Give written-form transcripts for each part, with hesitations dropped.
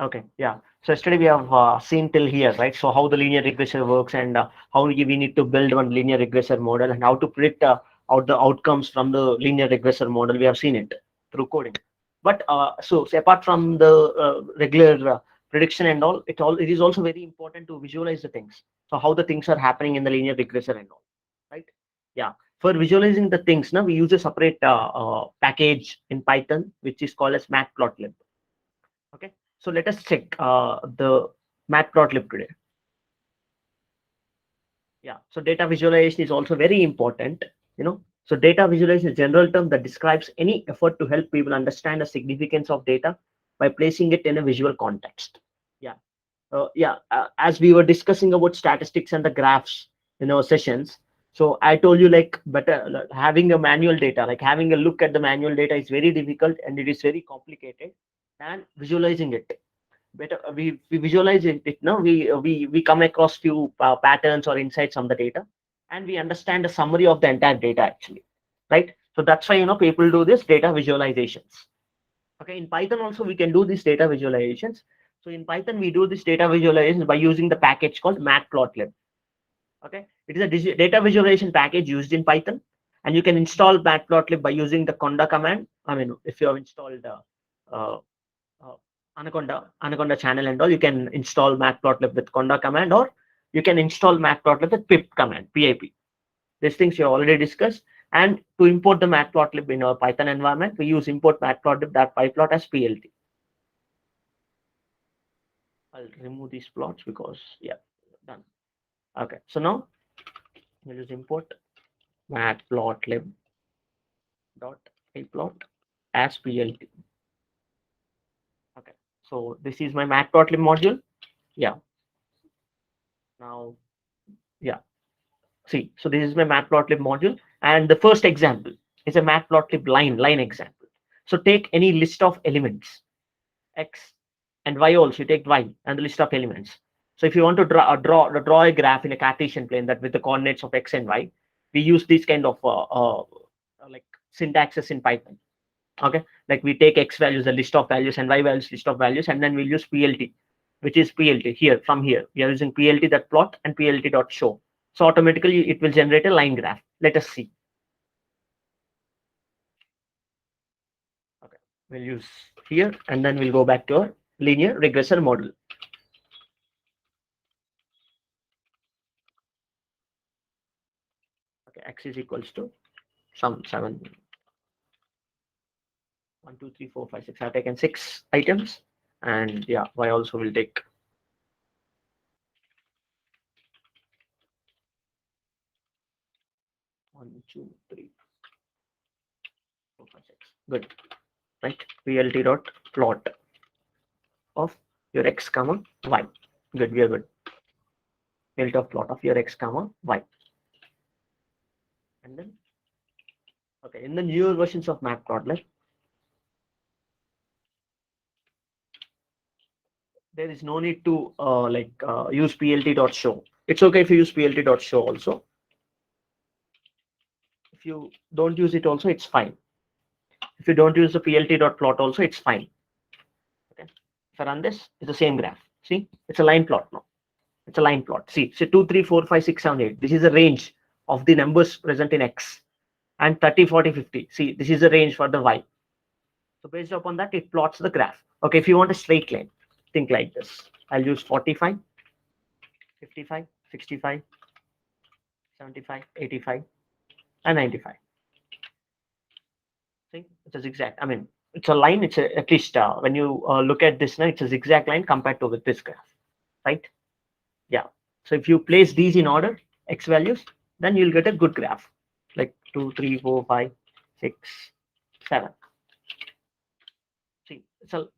Okay, yeah. So yesterday we have seen till here, right? So how the linear regressor works and how we need to build one linear regressor model and how to predict out the outcomes from the linear regressor model. We have seen it through coding. But so apart from the regular prediction and all, it is also very important to visualize the things. So how the things are happening in the linear regressor and all, right? Yeah. For visualizing the things, now we use a separate package in Python, which is called as matplotlib. Okay, so let us check the matplotlib today. Yeah, so data visualization is also very important. So data visualization is a general term that describes any effort to help people understand the significance of data by placing it in a visual context. Yeah, as we were discussing about statistics and the graphs in our sessions, so I told you like better like, having a manual data, like having a look at the manual data is very difficult and it is very complicated, and visualizing it better, we visualize it now, we come across few patterns or insights on the data, and we understand a summary of the entire data actually, right? So that's why people do this data visualizations. Okay, in Python also we can do these data visualizations. So in Python we do this data visualizations by using the package called matplotlib. Okay, it is a data visualization package used in Python, and you can install matplotlib by using the conda command. I mean, if you have installed uh, uh, Anaconda channel and all, you can install matplotlib with conda command, or you can install matplotlib with pip command, pip. These things you already discussed. And to import the matplotlib in our Python environment, we use import matplotlib.pyplot as plt. I'll remove these plots because yeah, done. Okay, so now we'll use import matplotlib.pyplot as plt. Okay, so this is my matplotlib module. Yeah, now yeah. See, so this is my matplotlib module, and the first example is a matplotlib line example. So take any list of elements, x and y also. You take y and the list of elements. So if you want to draw a graph in a Cartesian plane that with the coordinates of x and y, we use this kind of like syntaxes in Python. Okay, like we take x values, the list of values, and y values, list of values, and then we'll use plt, which is plt here. From here we are using plt that plot and plt dot show. So automatically it will generate a line graph. Let us see. Okay, we'll use here, and then we'll go back to our linear regressor model. Okay, x is equals to some 7, 1, 2, 3, 4, 5, 6. I've taken 6 items, and yeah, y also will take 1, 2, 3, 4, 5, 6. Good, right? plt dot plot of your x comma y. Good, we are good. Plt of plot of your x comma y, and then okay, in the newer versions of matplotlib, there is no need to use plt dot show. It's okay if you use plt dot show also. If you don't use it also, it's fine. If you don't use the plt dot plot also, it's fine. Okay, if I run this, it's the same graph. See, it's a line plot now. It's a line plot. See, 2, 3, 4, 5, 6, 7, 8. This is the range of the numbers present in x, and 30, 40, 50. See, this is the range for the y. So based upon that, it plots the graph. Okay, if you want a straight line, think like this. I'll use 45, 55, 65, 75, 85, and 95. See, it's a zigzag. I mean, it's a line. It's at least when you look at this now, it's a zigzag line compared to with this graph, right? Yeah. So if you place these in order, x values, then you'll get a good graph, like 2, 3, 4, 5, 6, 7. See, it's a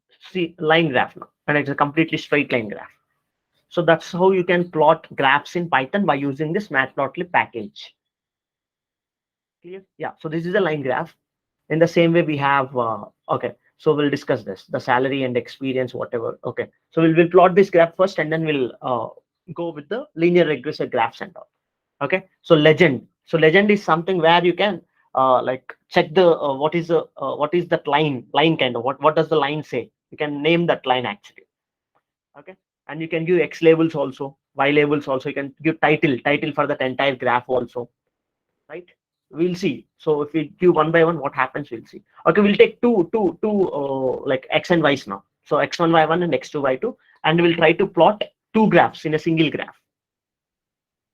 line graph now, and it's a completely straight line graph. So that's how you can plot graphs in Python by using this matplotlib package. Clear? Yeah. So this is a line graph. In the same way, we have okay. So we'll discuss this, the salary and experience, whatever. Okay. So we'll plot this graph first, and then we'll go with the linear regressor graphs and all. Okay. So legend. So legend is something where you can like check the what is that line kind of what does the line say? You can name that line actually. Okay, and you can give X labels also, Y labels also. You can give title for that entire graph also, right? We'll see. So if we do one by one, what happens, we'll see. Okay, we'll take two like X and Y's now. So X1 Y1 and X2 Y2, and we'll try to plot two graphs in a single graph.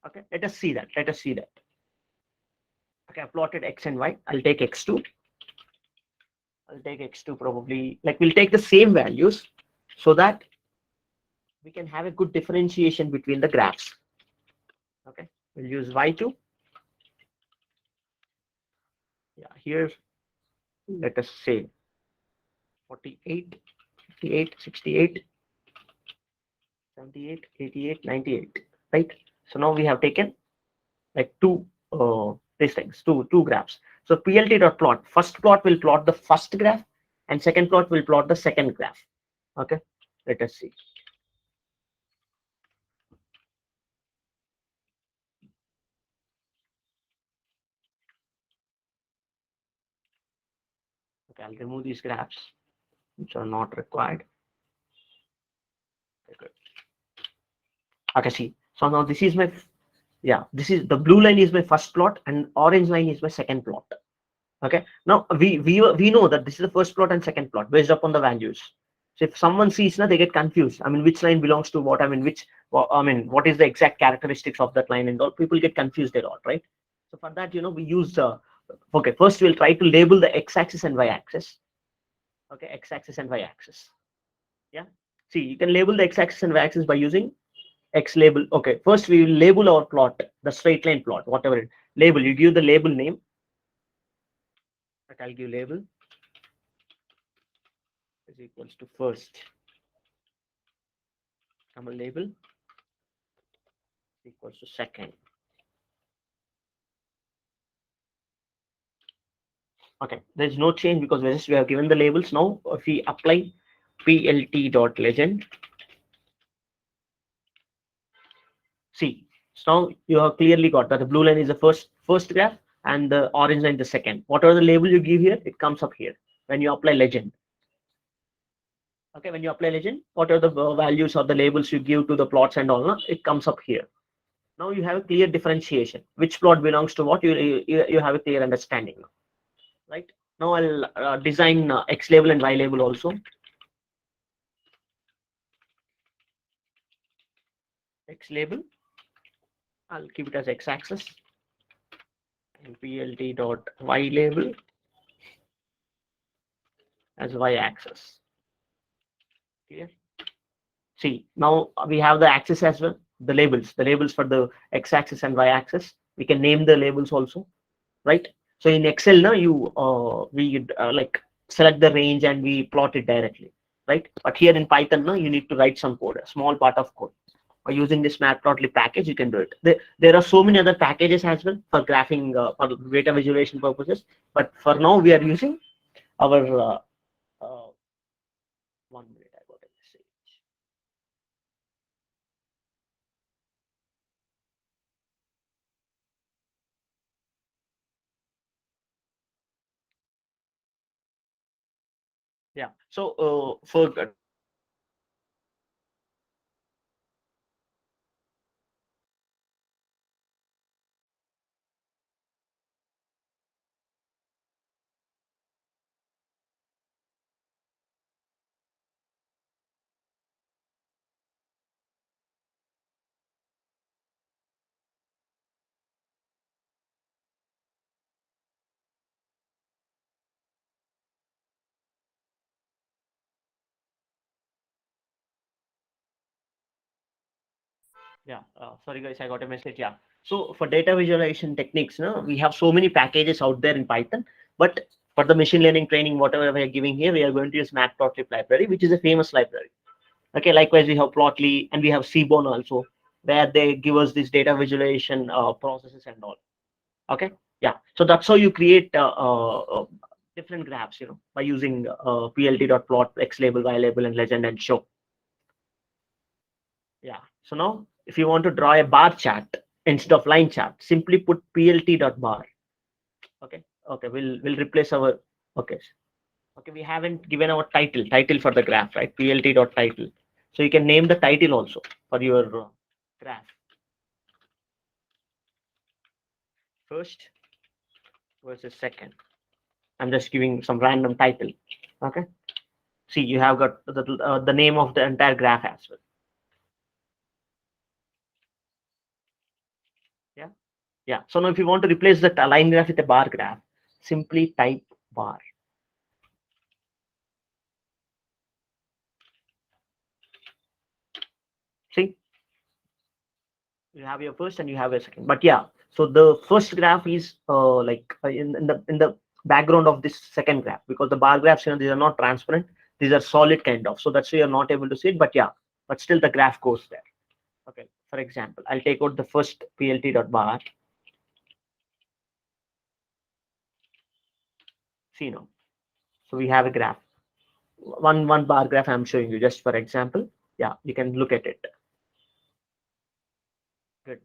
Okay, let us see that. Okay, I plotted X and Y. I'll take X2. I'll take X2 probably, like we'll take the same values so that we can have a good differentiation between the graphs. Okay, we'll use Y2. Yeah, here, let us say 48, 58, 68, 78, 88, 98, right? So now we have taken like these things, two graphs. So plt.plot, first plot will plot the first graph and second plot will plot the second graph. Okay, let us see. Okay, I'll remove these graphs which are not required. Okay, good. Okay, see. So now this is my, yeah, this is the blue line is my first plot and orange line is my second plot. Okay, now we know that this is the first plot and second plot based upon the values. So if someone sees now, they get confused. I mean, which line belongs to what? I mean, what is the exact characteristics of that line and all? People get confused a lot, right? So for that, we use okay, first we'll try to label the x-axis and y-axis. Okay, x-axis and y-axis. Yeah. See, you can label the x-axis and y-axis by using X label. Okay, first we will label our plot, the straight line plot, whatever it label. You give the label name. I'll give label is equals to first. Come a label equals to second. Okay, there's no change because we have given the labels. Now if we apply plt.legend, see, so now you have clearly got that the blue line is the first graph and the orange line the second. Whatever the label you give here, it comes up here when you apply legend. Okay, when you apply legend, what are the values or the labels you give to the plots and all, it comes up here. Now you have a clear differentiation. Which plot belongs to what? You have a clear understanding now, right? Now I'll design X label and Y label also. X label, I'll keep it as X-axis, and plt dot Y label as Y-axis. Clear? See, now we have the axis as well. The labels for the X-axis and Y-axis. We can name the labels also, right? So in Excel now we like select the range and we plot it directly, right? But here in Python now you need to write some code, a small part of code. By using this matplotlib package, you can do it. There are so many other packages as well for graphing, for data visualization purposes. But for now, we are using our 1 minute. I got a message. Yeah. So for yeah, sorry guys, I got a message. Yeah. So for data visualization techniques, we have so many packages out there in Python, but for the machine learning training, whatever we are giving here, we are going to use matplotlib library, which is a famous library. Okay, likewise we have plotly and we have Seaborn also, where they give us this data visualization processes and all. Okay, yeah. So that's how you create different graphs, by using plt.plot, X label, Y label, and legend and show. Yeah. So now, if you want to draw a bar chart instead of line chart, simply put plt.bar. Okay. Okay. We'll replace our. Okay. Okay. We haven't given our title for the graph, right? Plt.title. So you can name the title also for your graph. First versus second. I'm just giving some random title. Okay. See, you have got the name of the entire graph as well. Yeah. Yeah. So now if you want to replace that line graph with a bar graph, simply type bar. See, you have your first and you have a second. But yeah, so the first graph is in the background of this second graph, because the bar graphs, these are not transparent. These are solid kind of. So that's why you're not able to see it. But yeah, but still the graph goes there. Okay. For example, I'll take out the first plt.bar. See now. So we have a graph. One bar graph I'm showing you just for example. Yeah, you can look at it. Good.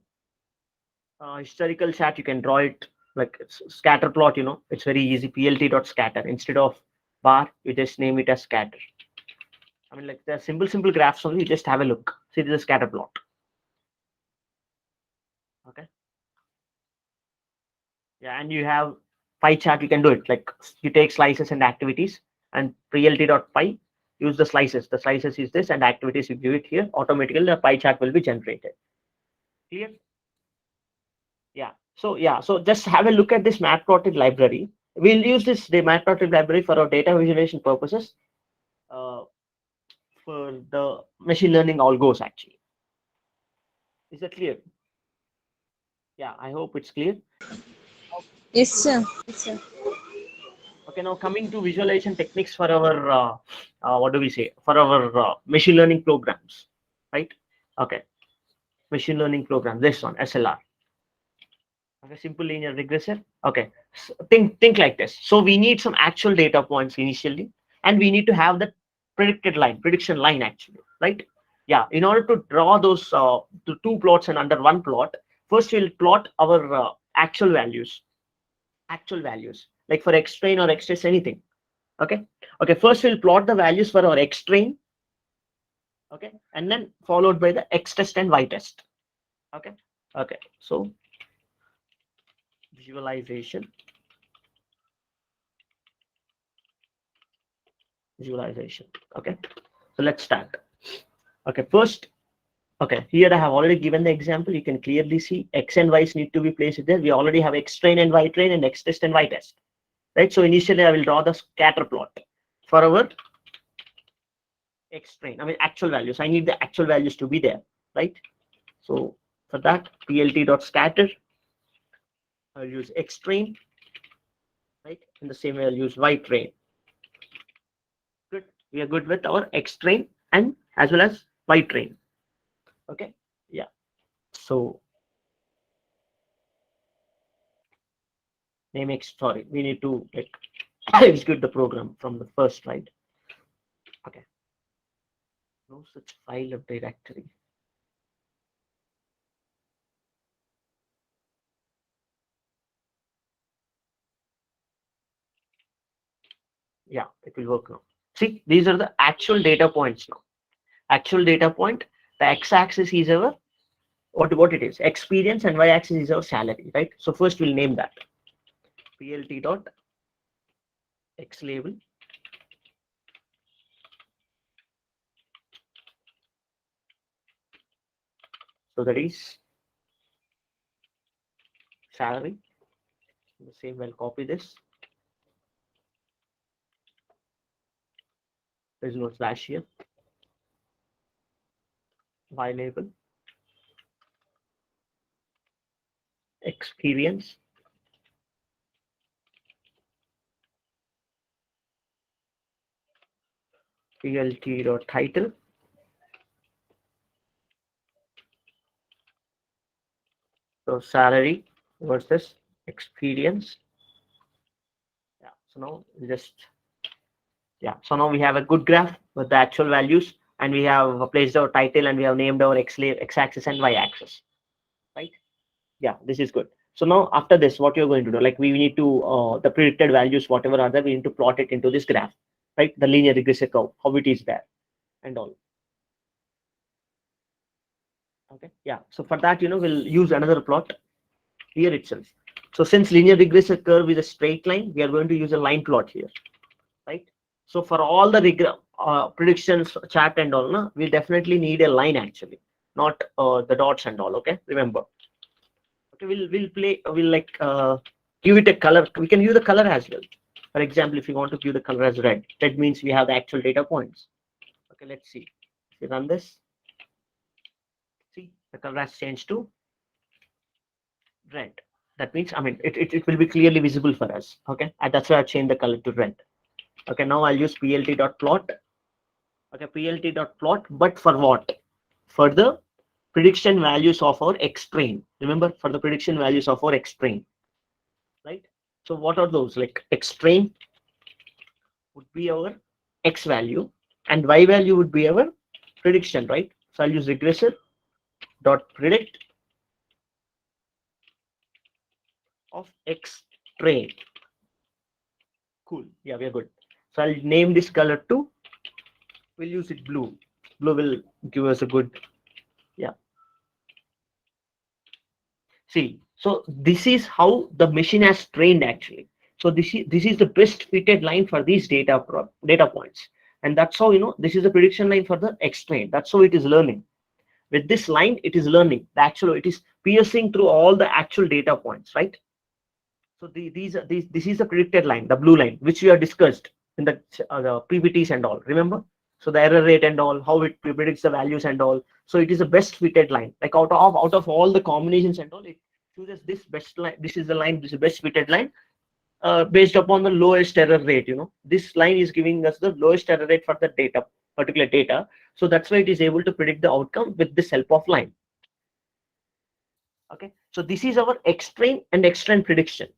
Historical chart, you can draw it like scatter plot. It's very easy. Plt.scatter. Instead of bar, you just name it as scatter. I mean, like they're simple graphs only. You just have a look. See, this is a scatter plot. Okay. Yeah, and you have pie chart. You can do it like you take slices and activities, and plt.pie, use the slices. The slices is this, and activities you give it here. Automatically, the pie chart will be generated. Clear? Yeah. So just have a look at this matplotlib library. We'll use the matplotlib library for our data visualization purposes. For the machine learning algos actually. Is that clear? Yeah, I hope it's clear. Yes, sir. Yes, sir. Okay, now coming to visualization techniques for our what do we say, for our machine learning programs, right? Okay, machine learning program. This one, SLR. Okay, simple linear regressor. Okay, so think like this. So we need some actual data points initially, and we need to have the prediction line actually, right? Yeah, in order to draw those the two plots and under one plot, first we'll plot our actual values like for x train or x test, anything. Okay, first we'll plot the values for our x train. Okay, and then followed by the x test and y test. Okay, so visualization. Okay, so let's start. Okay, first, okay, here I have already given the example. You can clearly see x and y's need to be placed there. We already have x train and y train and x test and y test, right? So initially I will draw the scatter plot for our x train. I mean actual values. I need the actual values to be there, right? So for that, plt.scatter, I'll use x train, right? In the same way, I'll use y train. Good. We are good with our x train and as well as y train. Okay. Yeah. So name x. Sorry, we need to like execute the program from the first, right? Okay. No such file or directory. Yeah, it will work now. See, these are the actual data points now. Actual data point. The x-axis is our what it is, experience, and y-axis is our salary, right? So first we'll name that plt dot x label. So that is salary. The same, I'll copy this. There's no slash here. Y label. Experience. plt dot title. So salary versus experience. Yeah. So now So now we have a good graph with the actual values, and we have placed our title, and we have named our x-axis and y-axis, right? Yeah, this is good. So now after this, what you're going to do, like we need to the predicted values, whatever are there, we need to plot it into this graph, right? The linear regressive curve, how it is there, and all. Okay, yeah. So for that, we'll use another plot here itself. So since linear regression curve is a straight line, we are going to use a line plot here, right? So for all the predictions chart and all, no, we definitely need a line actually, not the dots and all. Okay, remember. Okay, we'll like give it a color. We can use the color as well. For example, if you want to give the color as red, that means we have the actual data points. Okay, let's see. If we run this, see the color has changed to red. That means, I mean, it will be clearly visible for us. Okay, and that's why I changed the color to red. Okay, now I'll use plt.plot. Okay, plt.plot, but for what? For the prediction values of our x train. Remember, for the prediction values of our x train, right? So what are those? Like x train would be our x value, and y value would be our prediction, right? So I'll use regressor dot predict of x train. Cool. Yeah, we are good. So I'll name this color to. We'll use it blue. Blue will give us a good. Yeah. See. So this is how the machine has trained actually. So this is the best fitted line for these data points, and that's how this is the prediction line for the X train. That's how it is learning. With this line, it is learning. It is piercing through all the actual data points, right? So this is the predicted line, the blue line, which we have discussed in the PPTs and all. Remember? So the error rate and all, how it predicts the values and all. So it is the best fitted line. Like out of all the combinations and all, it chooses this best line. This is the line. This is the best fitted line based upon the lowest error rate. This line is giving us the lowest error rate for the particular data. So that's why it is able to predict the outcome with this help of line. Okay. So this is our X train and X train prediction.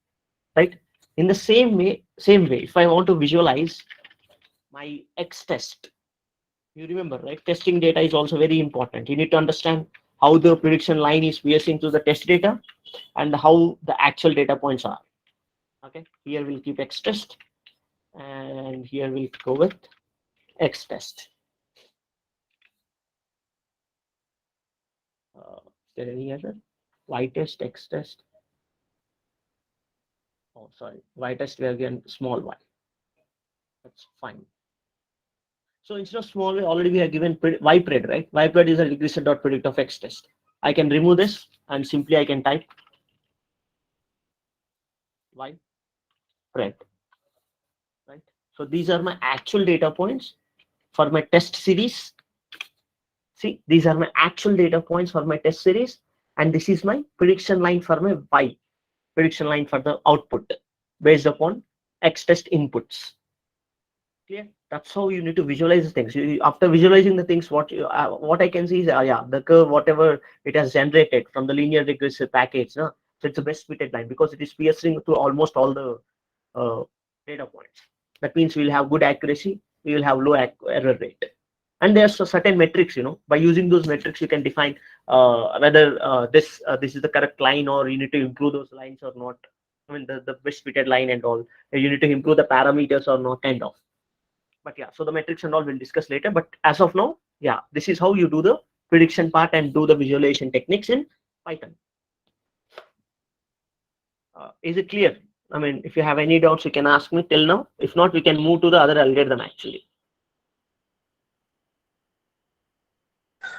Right, in the same way, if I want to visualize my X test, you remember, right? Testing data is also very important. You need to understand how the prediction line is piercing through the test data and how the actual data points are. Okay, here we'll keep X test, and here we'll go with X test. Is there any other? Y test, X test. Oh, sorry, Y test, we are again small y. That's fine. So instead of small y, already we have given ypred, right? Ypred is a regression dot predict of X test. I can remove this and simply I can type ypred, right? So these are my actual data points for my test series. See, these are my actual data points for my test series, and this is my prediction line for my y, prediction line for the output based upon X test inputs. Clear? That's how you need to visualize the things. After visualizing the things, what I can see is yeah, the curve, whatever it has generated from the linear regressive package, no? So it's the best fitted line because it is piercing to almost all the data points. That means we'll have good accuracy, we will have low error rate, and there's certain metrics. By using those metrics, you can define whether this is the correct line, or you need to improve those lines or not. I mean, the best fitted line and all. You need to improve the parameters or not, kind of. But yeah, so the metrics and all we'll discuss later. But as of now, yeah, this is how you do the prediction part and do the visualization techniques in Python. Is it clear? I mean, if you have any doubts, you can ask me till now. If not, we can move to the other algorithm actually.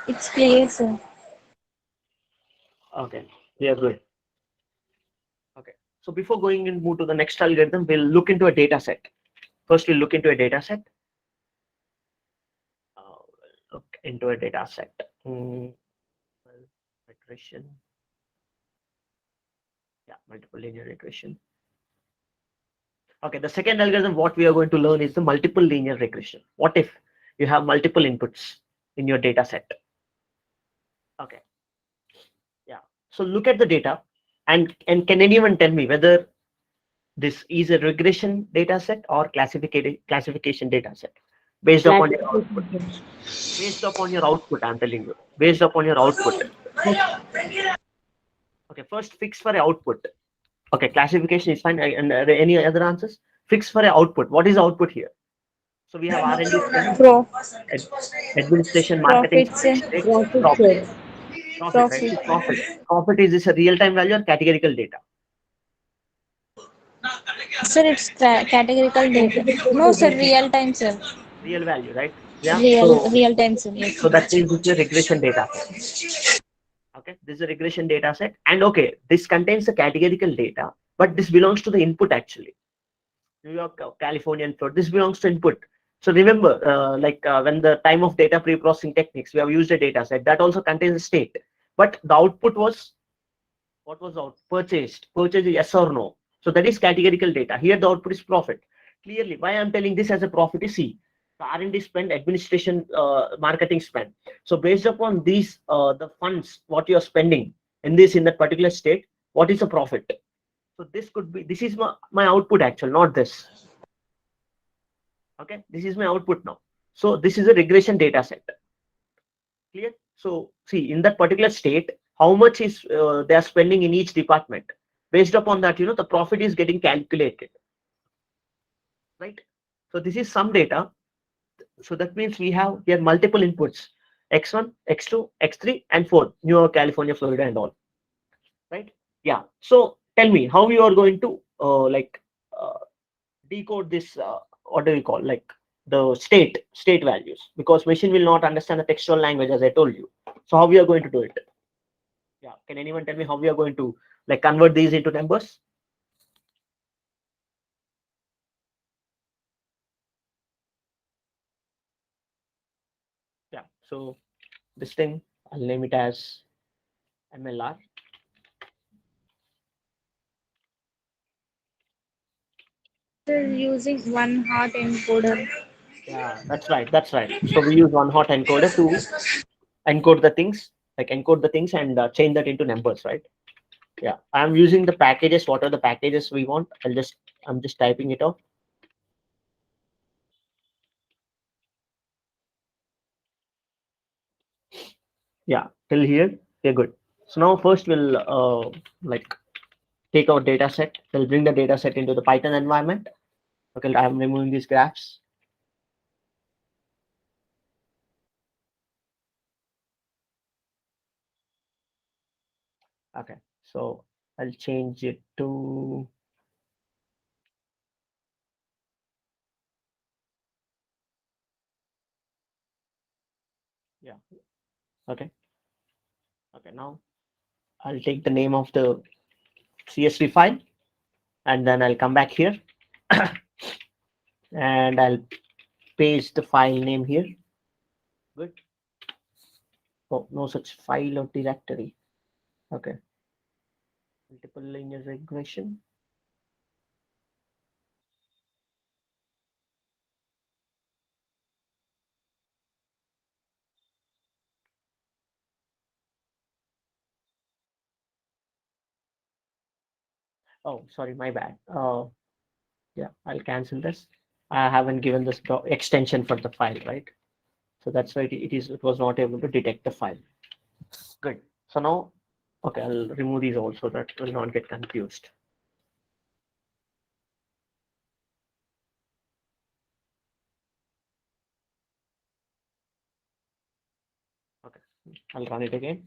It's clear, sir. Okay, we are good. Okay, so before going and move to the next algorithm, we'll look into a data set. First, we'll look into a data set. Look into a data set. Regression. Yeah, multiple linear regression. Okay, the second algorithm, what we are going to learn is the multiple linear regression. What if you have multiple inputs in your data set? Okay, yeah. So look at the data, and can anyone tell me whether this is a regression data set or classification data set based upon your output? Based upon your output, I'm telling you. Based upon your output. Okay, first fix for a output. Okay, classification is fine. And any other answers? Fix for a output. What is output here? So we have R&D spend, Pro administration, marketing, profits, sales, profit profit. share. Profit, right? See, profit is this a real-time value or categorical data? Sir, it's categorical data. No, sir, real time, sir. Real value, right? Yeah. So Real time, sir. Yes. that means it's a regression data set. Okay, this is a regression data set, and okay, this contains the categorical data, but this belongs to the input actually. New York, California, and Florida. This belongs to input. So remember, when the time of data pre-processing techniques, we have used a data set that also contains a state, but the output was what was out purchased. Purchase is yes or no. So that is categorical data. Here the output is profit. Clearly, why I'm telling this as a profit is see the R&D spend, administration, marketing spend. So based upon these, the funds what you are spending in that particular state, what is the profit? So this is my output actually, not this. Okay, this is my output now. So this is a regression data set. Clear? So see in that particular state, how much is they are spending in each department. Based upon that, the profit is getting calculated, right? So this is some data. So that means we have here multiple inputs: X1, X2, X3, and 4. New York, California, Florida, and all. Right? Yeah. So tell me how you are going to uh, decode this. What do we call the state values? Because machine will not understand the textual language as I told you. So how we are going to do it? Yeah. Can anyone tell me how we are going to convert these into numbers? Yeah. So this thing I'll name it as MLR. Sir, using one hot encoder. Yeah, that's right. That's right. So we use one hot encoder to encode the things and change that into numbers, right? Yeah, I'm using the packages. What are the packages we want? I'm just typing it out. Yeah, till here we're good. So now first we'll take our data set. We'll bring the data set into the Python environment. Okay, I'm removing these graphs. Okay, so I'll change it to yeah. Okay, okay. Now I'll take the name of the CSV file, and then I'll come back here and I'll paste the file name here. Good. Oh, no such file or directory. Okay. Multiple linear regression. Oh, sorry, my bad. Yeah, I'll cancel this. I haven't given this extension for the file, right? So that's why it was not able to detect the file. Good. So now, okay, I'll remove these also that will not get confused. Okay, I'll run it again.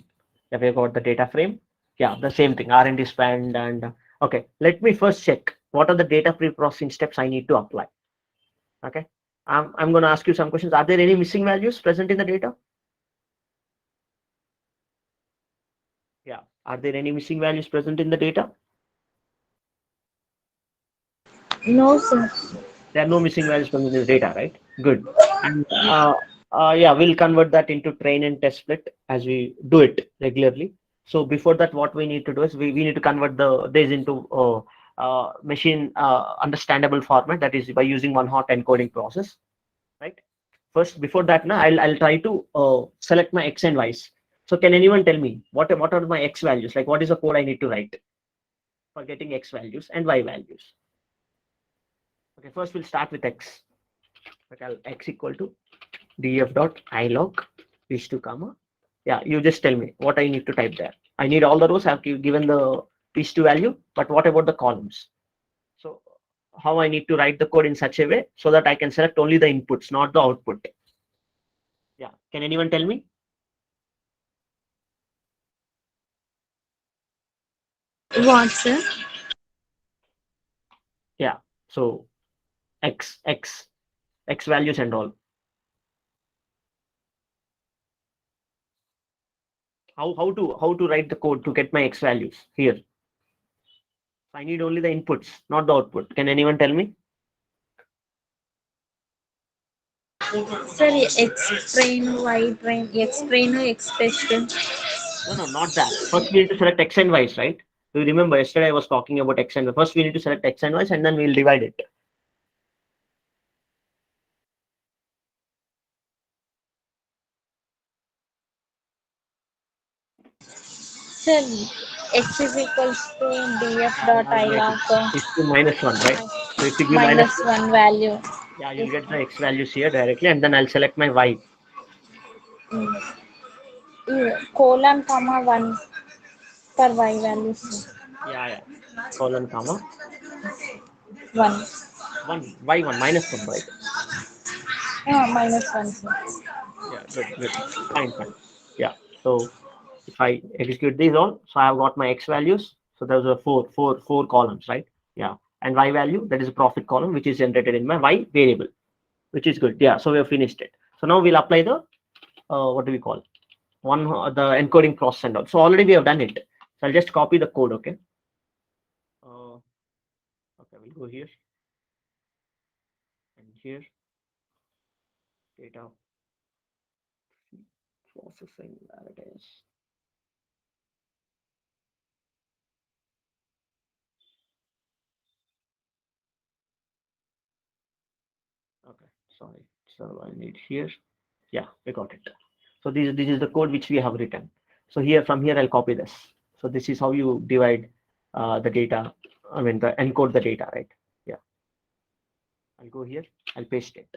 Yeah, we got the data frame. Yeah, the same thing, R&D spend and okay. Let me first check what are the data pre-processing steps I need to apply. Okay, I'm going to ask you some questions. Are there any missing values present in the data? Yeah. Are there any missing values present in the data? No, sir. There are no missing values present in the data, right? Good. And yeah, we'll convert that into train and test split as we do it regularly. So before that, what we need to do is we need to convert this into machine understandable format. That is by using one hot encoding process, right? First, before that, now I'll try to select my x and y's. So can anyone tell me what are my x values? Like what is the code I need to write for getting x values and y values? Okay, first we'll start with x. Okay, x equal to df dot ilog is to comma. Yeah, you just tell me what I need to type there. I need all the rows. I've given the is to value, but what about the columns? So how I need to write the code in such a way so that I can select only the inputs, not the output. Yeah, can anyone tell me? What, sir? Yeah. So x values and all. How to write the code to get my x values here? I need only the inputs, not the output. Can anyone tell me? Sir, X train, Y train, X train, X question. No, not that. First, we need to select x and y's, right? Do you remember yesterday I was talking about x and y? First, we need to select x and y's, and then we'll divide it. Sir, X is equals to df dot I'll I write it. log It's to -1, right? So if you give minus minus 1, one value. yeah, you'll If get the x values here directly, and then I'll select my y. colon comma 1 for Y values. Yeah. Colon comma 1. 1, y1 -1, right? Minus 1, sir. Yeah, good. Fine. Yeah. So if I execute these all, so I have got my x values. So those are four columns, right? Yeah. And y value, that is a profit column, which is generated in my y variable, which is good. Yeah. So we have finished it. So now we'll apply the what do we call the encoding process and all. So already we have done it. So I'll just copy the code. Okay. Okay. We'll go here and here. Data processing. There it is. Okay. Sorry. So I need here. Yeah, we got it. So this is the code which we have written. So here from here I'll copy this. So this is how you divide the data. I mean the encode the data, right? Yeah. I'll go here. I'll paste it.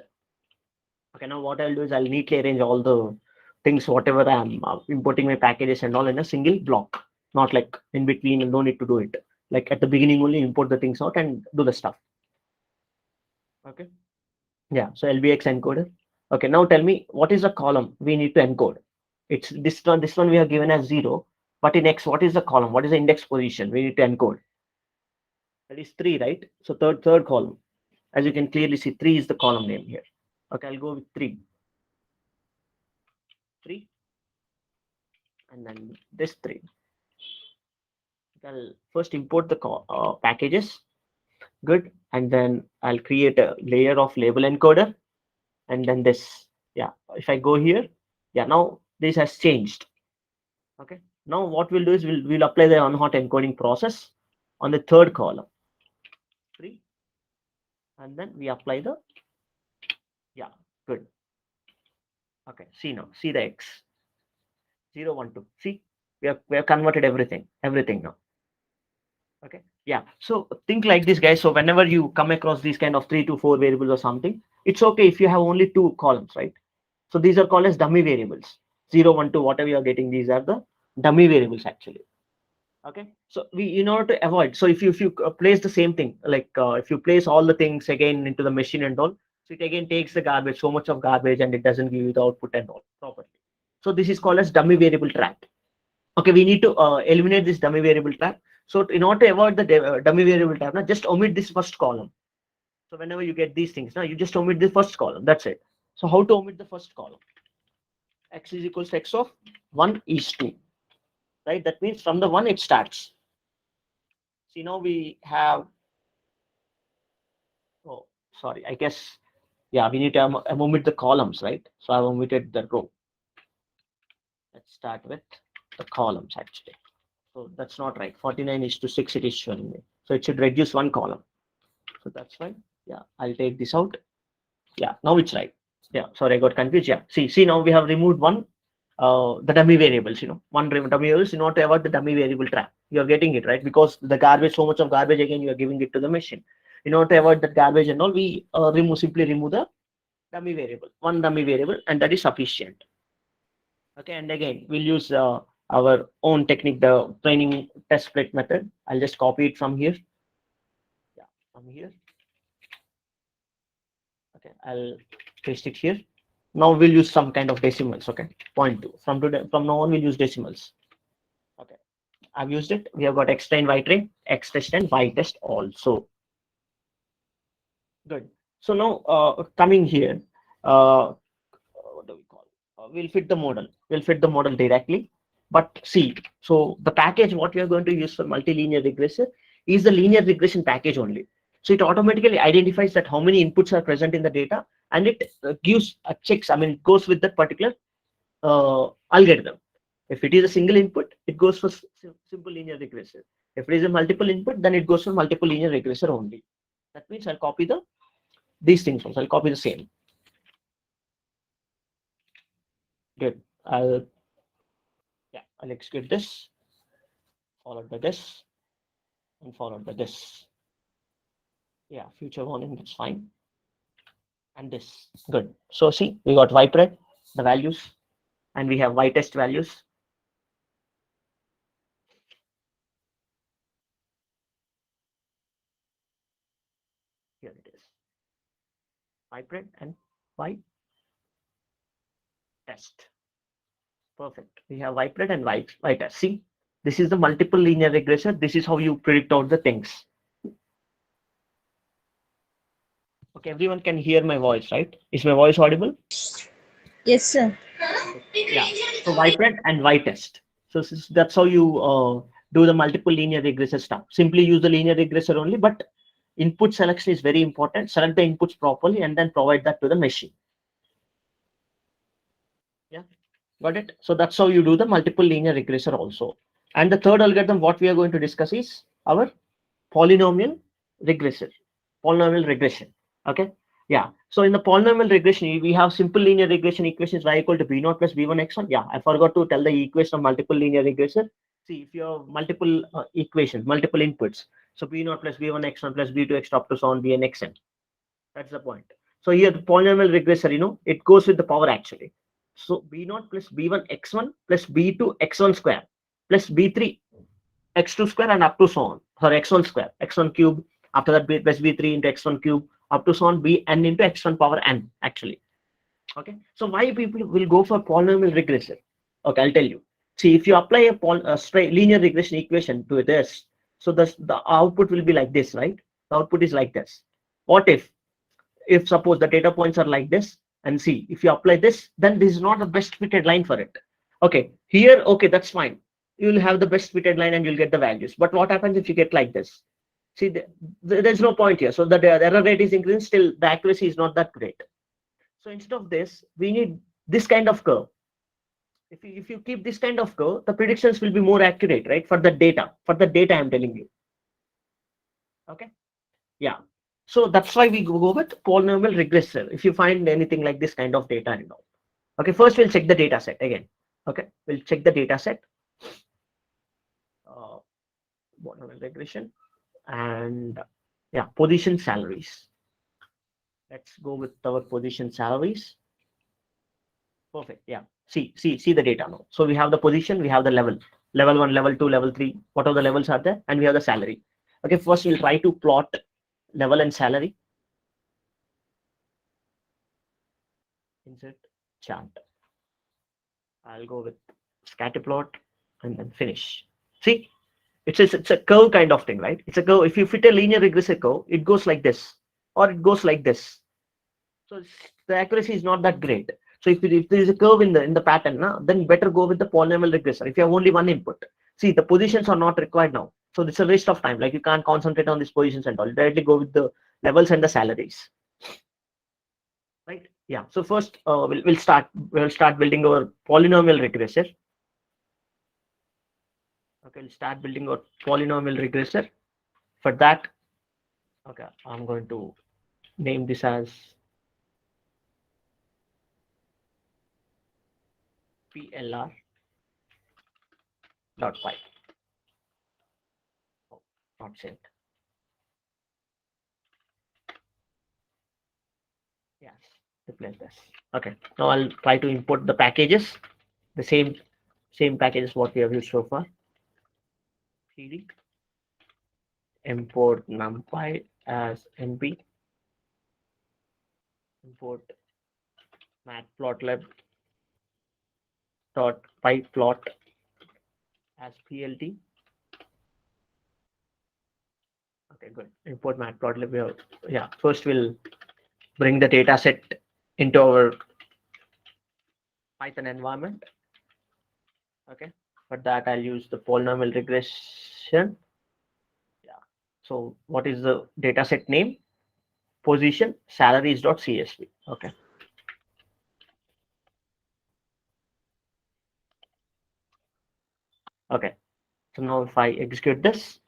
Okay. Now what I'll do is I'll neatly arrange all the things whatever I'm importing my packages and all in a single block. Not like in between. And no need to do it. Like at the beginning only import the things out and do the stuff. Okay. Yeah. So LBX encoder. Okay. Now tell me what is the column we need to encode? It's this one. This one we are given as 0. But in X, what is the column? What is the index position? We need to encode. That is 3, right? So third column. As you can clearly see, 3 is the column name here. Okay, I'll go with 3. 3. And then this 3. I'll first import the packages. Good. And then I'll create a layer of label encoder. And then this. Yeah. If I go here, yeah, now this has changed. Okay. Now what we'll do is we'll apply the on-hot encoding process on the third column. 3. And then we apply the, yeah, good. Okay, see now, see the X. 0, 1, 2. See, we have converted everything now. Okay, yeah. So think like this, guys. So whenever you come across these kind of 3 to 4 variables or something, it's okay if you have only 2 columns, right? So these are called as dummy variables. 0, 1, 2, whatever you are getting, these are the dummy variables actually. Okay, so we in order to avoid, so if you place the same thing, like if you place all the things again into the machine and all, so it again takes the garbage, so much of garbage, and it doesn't give you the output and all properly. So this is called as dummy variable trap. Okay, we need to eliminate this dummy variable trap. So in order to avoid the dummy variable trap, now just omit this first column. So whenever you get these things, now you just omit the first column. That's it. So how to omit the first column? X is equals to X of 1 is 2, right? That means from the 1 it starts. See, now we have, oh, sorry, I guess, yeah, we need to omit the columns, right? So I've omitted the row. Let's start with the columns actually. So that's not right. 49 is to 6 it is showing me. So it should reduce one column. So that's fine. Yeah, I'll take this out. Yeah, now it's right. Yeah, sorry, I got confused. Yeah, see, now we have removed one, the dummy variables, one dummy variables in order to avoid the dummy variable trap. You're getting it, right? Because the garbage, so much of garbage, again, you're giving it to the machine. In order to avoid that garbage and all, we simply remove the dummy variable, one dummy variable, and that is sufficient. Okay, and again, we'll use our own technique, the training test split method. I'll just copy it from here. Yeah, from here. Okay, I'll paste it here. Now we'll use some kind of decimals. Okay, 0.2. From now on, we'll use decimals. Okay, I've used it. We have got X-train, Y-train, X-test, and Y-test also. Good. So now coming here, what do we call? We'll fit the model. We'll fit the model directly. But see, so the package what we are going to use for multilinear regressor is the linear regression package only. So it automatically identifies that how many inputs are present in the data, and it gives checks. I mean, it goes with that particular algorithm. If it is a single input, it goes for simple linear regressor. If it is a multiple input, then it goes for multiple linear regressor only. That means I'll copy these things also. I'll copy the same. Good. I'll execute this, followed by this, and followed by this. Yeah, future warning, that's fine. And this, good. So see, we got Vipred, the values, and we have Y-test values. Here it is. Vipred and Y-test. Perfect. We have Vipred and Y-test. See, this is the multiple linear regressor. This is how you predict out the things. Okay, everyone can hear my voice, right? Is my voice audible? Yes, sir. Yeah. So Vipred and Y-test. So that's how you do the multiple linear regressor stuff. Simply use the linear regressor only, but input selection is very important. Select the inputs properly and then provide that to the machine. Yeah, got it. So that's how you do the multiple linear regressor also. And the third algorithm, what we are going to discuss is our polynomial regressor, polynomial regression. Okay. Yeah. So in the polynomial regression, we have simple linear regression equations y equal to b0 plus b1 x1. Yeah, I forgot to tell the equation of multiple linear regressor. See, if you have multiple equations, multiple inputs, so b0 plus b1 x1 plus b2 x up to so on bn xn. That's the point. So here the polynomial regressor, it goes with the power actually. So b0 plus b1 x1 plus b2 x1 square plus b3 x2 square and up to so on. For x1 square, x1 cube. After that, plus b3 into x1 cube up to so on bn into x1 power n actually. Okay. So why people will go for polynomial regressor? Okay, I'll tell you. See, if you apply a straight linear regression equation to this, so the output will be like this, right? The output is like this. What if suppose the data points are like this, and see, if you apply this, then this is not the best fitted line for it. Okay, here, okay, that's fine. You'll have the best fitted line and you'll get the values. But what happens if you get like this? See, there's no point here. So the error rate is increasing, still the accuracy is not that great. So instead of this, we need this kind of curve. If you keep this kind of curve, the predictions will be more accurate, right? For the data I'm telling you. Okay. Yeah. So that's why we go with polynomial regressor. If you find anything like this kind of data and all. Okay, first we'll check the data set again. Okay, we'll check the data set. Polynomial regression and yeah, position salaries. Let's go with our position salaries. Perfect. Yeah. See the data now. So we have the position, we have the level 1, level 2, level 3. What are the levels are there? And we have the salary. Okay, first we'll try to plot level and salary. Insert chart. I'll go with scatter plot and then finish. See, it's a curve kind of thing, right? It's a curve. If you fit a linear regressive curve, it goes like this, or it goes like this. So the accuracy is not that great. So if there is a curve in the pattern, then better go with the polynomial regressor. If you have only one input, see the positions are not required now. So it's a waste of time. Like you can't concentrate on these positions and all. Directly go with the levels and the salaries. Right? Yeah. So first we'll start building our polynomial regressor. Okay, we'll start building our polynomial regressor. For that, okay, I'm going to name this as PLR.5. Oh, not saved. Yes, replace this. Okay, now I'll try to import the packages, the same packages what we have used so far. PD import numpy as np, import matplotlib dot pyplot as plt, Okay, good. Import matplotlib. Yeah, first we'll bring the data set into our Python environment. Okay, for that I'll use the polynomial regression. Yeah. So what is the data set name? Position salaries.csv. Okay. Okay. So now if I execute this,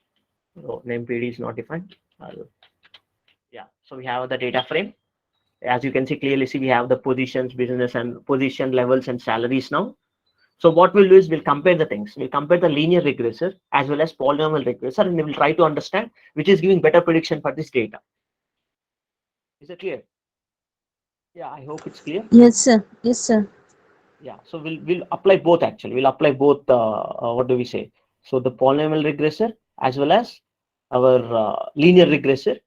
oh, name PD is not defined. Yeah. So we have the data frame. As you can see clearly, see we have the positions, business and position levels and salaries now. So what we'll do is we'll compare the things. We'll compare the linear regressor as well as polynomial regressor, and we will try to understand which is giving better prediction for this data. Is it clear? Yeah, I hope it's clear. Yes, sir. Yes, sir. Yeah, so we'll apply both actually. We'll apply both. What do we say? So the polynomial regressor as well as our linear regressor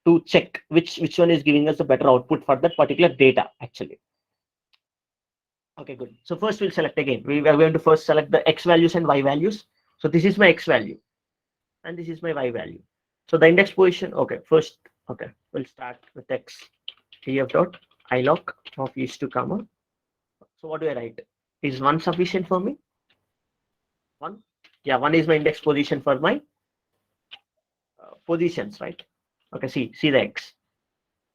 to check which one is giving us a better output for that particular data actually. Okay, good. So first we'll select again. We are going to first select the x values and y values. So this is my x value and this is my y value. So the index position. Okay, first. Okay, we'll start with x df dot ilog of is to comma. So what do I write? Is one sufficient for me? One. Yeah, one is my index position for my positions, right? Okay, see the x.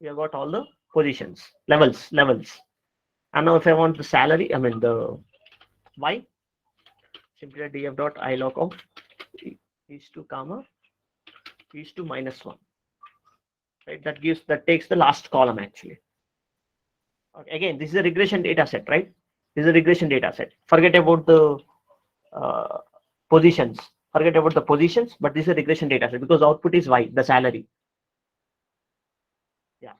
We have got all the positions, levels. And now if I want the salary, I mean the y, simply df dot ilog of is to comma is to -1. Right? That takes the last column actually. Okay, again, this is a regression data set, right? This is a regression data set. Forget about the uh, positions. Forget about the positions, but this is a regression data set because output is y, the salary. Yeah,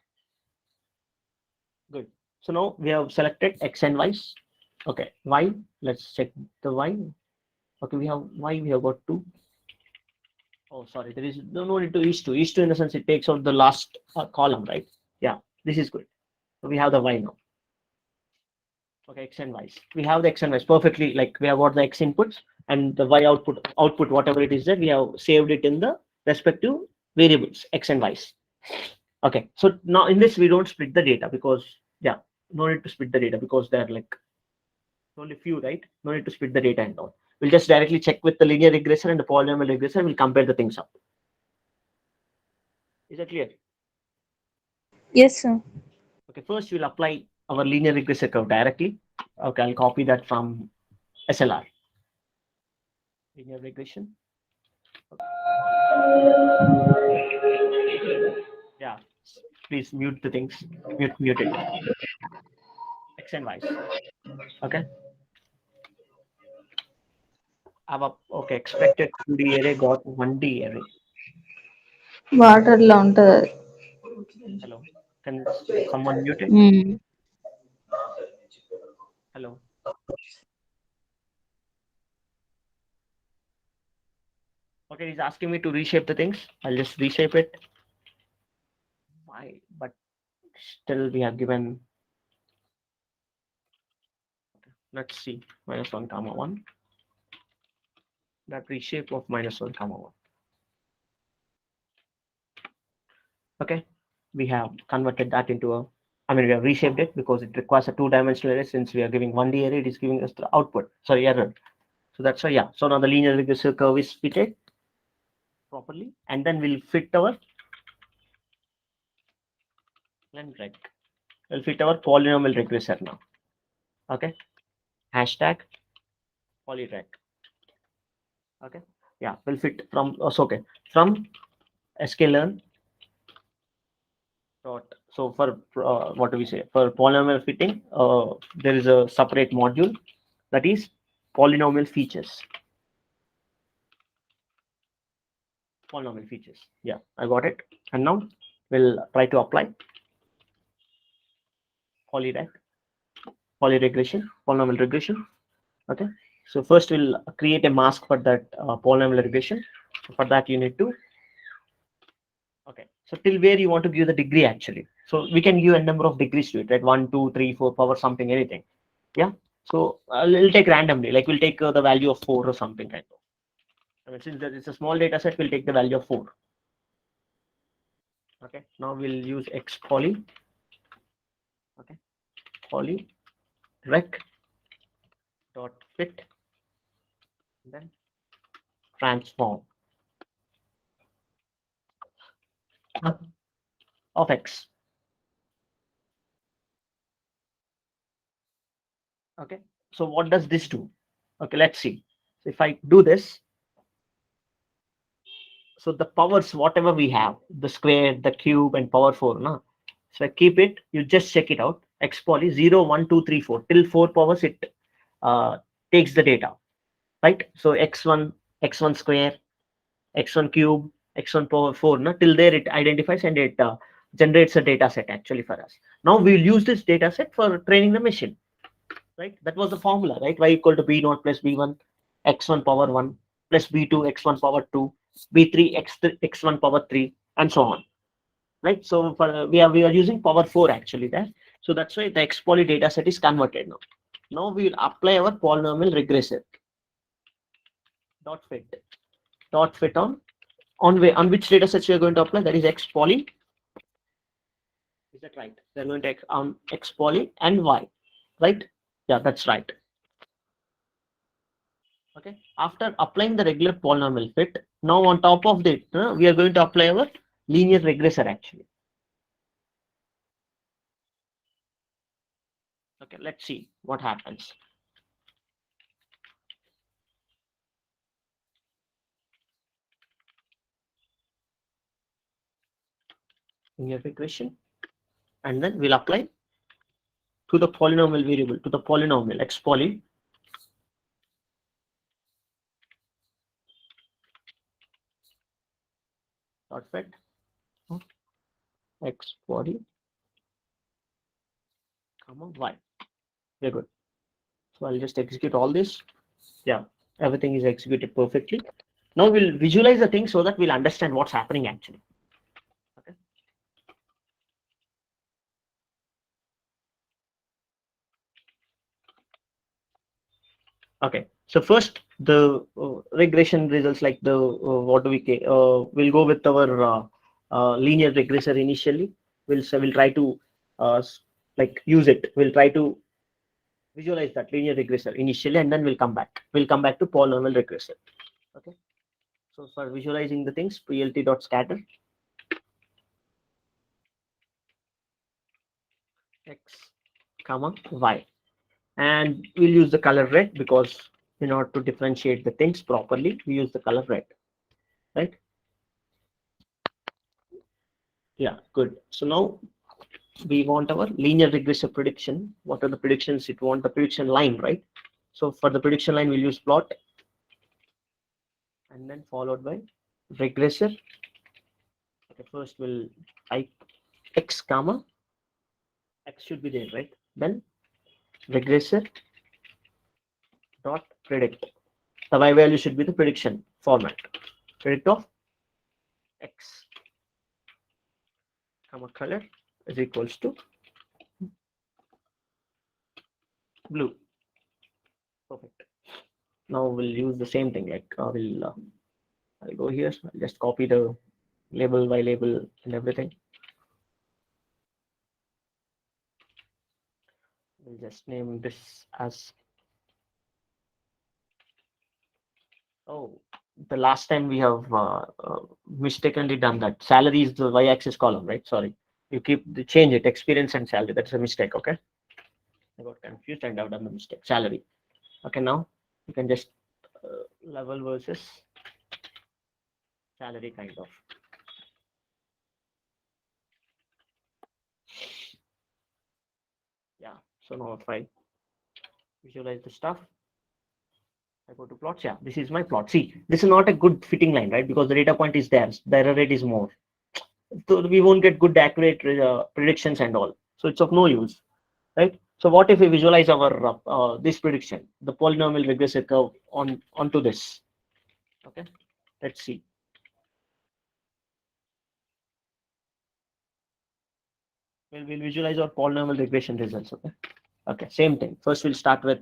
good. So now we have selected x and y's. Okay, y. Let's check the y. Okay, we have y. We have got two. Oh, sorry. There is no need to is two. Is two in the sense it takes out the last column, right? Yeah, this is good. So we have the y now. Okay, x and y's. We have the x and y's perfectly. Like we have got the x inputs and the y output whatever it is that we have saved it in the respective variables x and y's. Okay, so now in this we don't split the data because yeah, no need to split the data because they're like only few, right? No need to split the data and all. We'll just directly check with the linear regressor and the polynomial regressor. We'll compare the things up. Is that clear? Yes, sir. Okay, first we'll apply our linear regressor curve directly. Okay, I'll copy that from SLR. Linear regression. Yeah, please mute the things. Mute it. X and Y's. Okay. Okay, expected 2D array got 1D array. వాటర్లో ఉంటుంది. Hello. Can someone mute it? Hello. Okay, he's asking me to reshape the things. I'll just reshape it. Why? But still we have given. Okay, let's see. -1, 1. That reshape of -1, 1. Okay. We have converted that into a. I mean, we have reshaped it because it requires a two-dimensional array. Since we are giving 1D array, it is giving us the output. Sorry, error. So that's why, yeah. So now the linear regressive curve is fitted properly, and then we'll fit our we'll fit our polynomial regressor now. Okay. Hashtag polyreg. Okay. Yeah, we'll fit from okay from sklearn dot. So for what do we say for polynomial fitting? There is a separate module that is polynomial features. Polynomial features. Yeah, I got it. And now we'll try to apply polyregression, polynomial regression. Okay. So first we'll create a mask for that polynomial regression. For that you need to. Okay. So till where you want to give the degree actually. So we can give a number of degrees to it, right? 1, 2, 3, 4, power something, anything. Yeah. So we'll take randomly, like we'll take the value of 4 or something kind of. I mean, since it's a small data set, we'll take the value of 4. Okay, now we'll use X poly. Okay, poly rec dot fit, then transform of X. Okay, so what does this do? Okay, let's see. So if I do this, so the powers, whatever we have, the square, the cube, and power 4, no? So I keep it, you just check it out. X poly 0, 1, 2, 3, 4. Till 4 powers, it takes the data, right? So x1 square, x1 cube, x1 power 4, no? Till there it identifies and it generates a data set actually for us. Now we'll use this data set for training the machine, right? That was the formula, right? Y equal to b naught plus b1, x1 power 1 plus b2, x1 power 2, b3, x1 power 3, and so on, right? So for, we are using power 4 actually there. So that's why the X poly data set is converted now. Now we will apply our polynomial regressor dot fit on which data sets we are going to apply, that is X poly. Is that right? They're going to on X poly and Y, right? Yeah, that's right. Okay. After applying the regular polynomial fit, now on top of it, we are going to apply our linear regressor actually. Okay, let's see what happens. Linear regression, and then we'll apply to the polynomial variable, to the polynomial X poly dot fit X poly comma Y. Very good. So I'll just execute all this. Yeah, everything is executed perfectly. Now we'll visualize the thing so that we'll understand what's happening actually. Okay. Okay. So first the regression results, like the what do we we'll go with our linear regressor initially. We'll try to like use it. We'll try to visualize that linear regressor initially, and then we'll come back. We'll come back to polynomial regressor. Okay. So for visualizing the things, plt.scatter x comma y, and we'll use the color red because in order to differentiate the things properly, we use the color red, right? Yeah, good. So now we want our linear regressive prediction. What are the predictions? It want the prediction line, right? So for the prediction line, we'll use plot and then followed by regressor. Okay, first we'll type x comma x should be there, right? Then regressor dot predict. The y value should be the prediction format. Predict of x comma color is equals to blue. Perfect. Now we'll use the same thing. Like I'll go here. I'll just copy the label by label and everything. We'll just name this as, oh, the last time we have mistakenly done that. Salary is the y-axis column, right? Sorry. You change it, experience and salary. That's a mistake, okay? I got confused and I've done the mistake. Salary. Okay, now you can just level versus salary kind of. Yeah. So now if I visualize the stuff, I go to plots. Yeah, this is my plot. See, this is not a good fitting line, right? Because the data point is there. The error rate is more. So we won't get good accurate predictions and all. So it's of no use, right? So what if we visualize our this prediction, the polynomial regressive curve onto this? Okay, let's see. We'll visualize our polynomial regression results. Okay. Okay. Same thing. First, we'll start with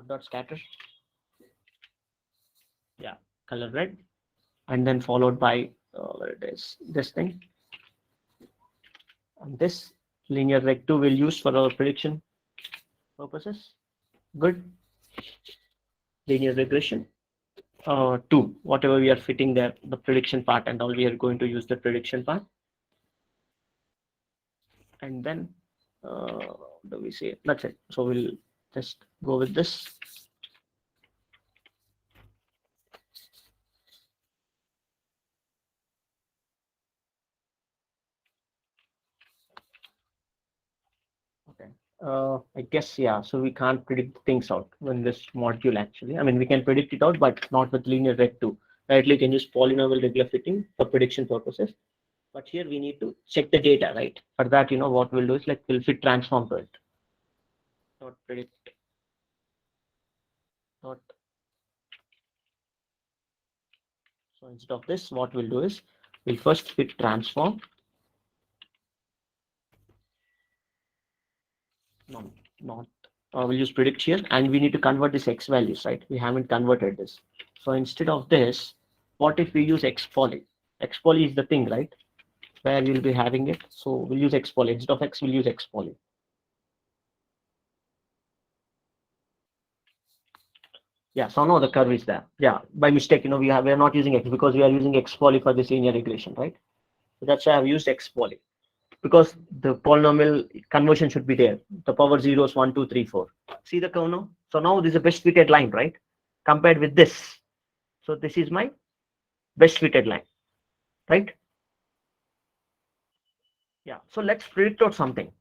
dot scatter. Yeah, color red, and then followed by where it is, this thing, and this linear reg 2 we'll use for our prediction purposes. Good. Linear regression 2, whatever we are fitting there, the prediction part and all, we are going to use the prediction part. And then what do we say? That's it. So we'll just go with this. Okay. I guess, yeah, so we can't predict things out in this module actually. I mean, we can predict it out, but not with linear reg 2. Right? You can use polynomial regular fitting for prediction purposes. But here we need to check the data, right? For that, what we'll do is like we'll fit transform to it. Not predict. Not. So instead of this, what we'll do is we'll first fit transform. No, not. We'll use predict here, and we need to convert this x values, right? We haven't converted this. So instead of this, what if we use x poly? X poly is the thing, right? Where you'll be having it. So we'll use x poly. Instead of x, we'll use x poly. Yeah, so now the curve is there. Yeah, by mistake, we are not using x because we are using x poly for this linear regression, right? So that's why I've used x poly, because the polynomial conversion should be there. The power zeros 1, 2, 3, 4. See the curve now? So now this is a best fitted line, right? Compared with this. So this is my best fitted line, right? Yeah. So let's predict out something.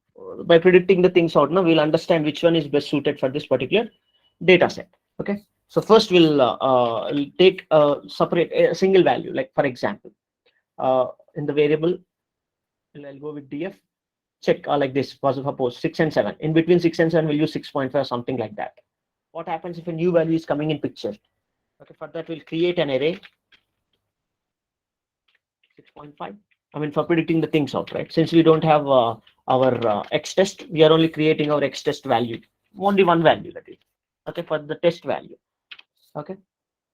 By predicting the things out, now we'll understand which one is best suited for this particular data set. Okay. So first we'll take a separate a single value, like for example, in the variable, I'll go with df check like this. Was suppose 6 and 7. In between 6 and 7, we'll use 6.5 or something like that. What happens if a new value is coming in picture? Okay, for that we'll create an array 6.5. I mean, for predicting the things out, right? Since we don't have our x test, we are only creating our x test value. Only one value, that is. Okay, for the test value. Okay.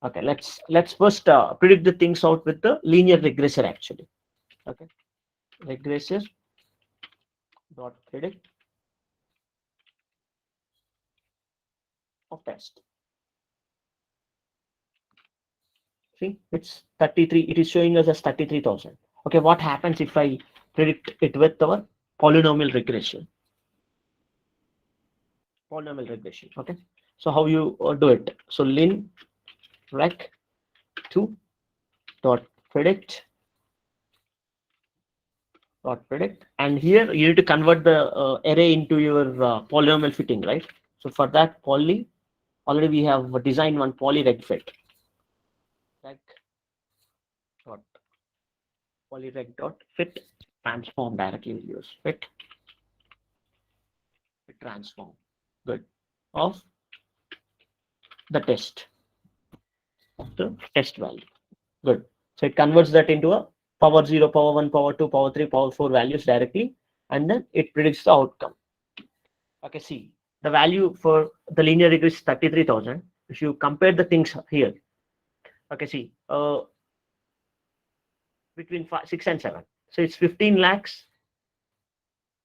Okay, let's first predict the things out with the linear regressor actually. Okay. Regressor dot predict of test. See, it's 33. It is showing us as 33,000. Okay, what happens if I predict it with our polynomial regression? Polynomial regression. Okay, so how you do it? So lin rec 2 dot predict, and here you need to convert the array into your polynomial fitting, right? So for that poly, already we have designed one poly reg fit. Reg dot poly reg dot fit transform, directly we'll use fit transform. Good. Of the test, the test value. Good. So it converts that into a power 0, power 1, power 2, power 3, power 4 values directly, and then it predicts the outcome. Okay, see, the value for the linear regression is 33,000. If you compare the things here, okay, see, between 6 and 7. So it's 15 lakhs,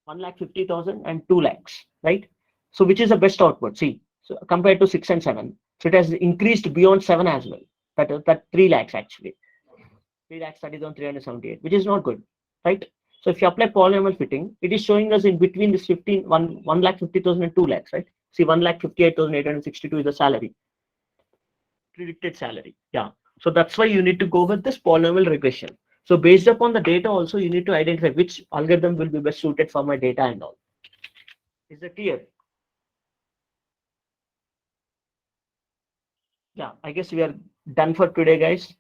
1,50,000 and 2 lakhs, right? So which is the best output? See, so compared to 6 and 7, so it has increased beyond 7 as well. That 3 lakhs actually. 3,30,378, which is not good, right? So if you apply polynomial fitting, it is showing us in between this 1,50,000 and 2 lakhs, right? See, 1,58,862 is the salary, predicted salary. Yeah. So that's why you need to go with this polynomial regression. So based upon the data also, you need to identify which algorithm will be best suited for my data and all. Is that clear? Yeah, I guess we are done for today, guys.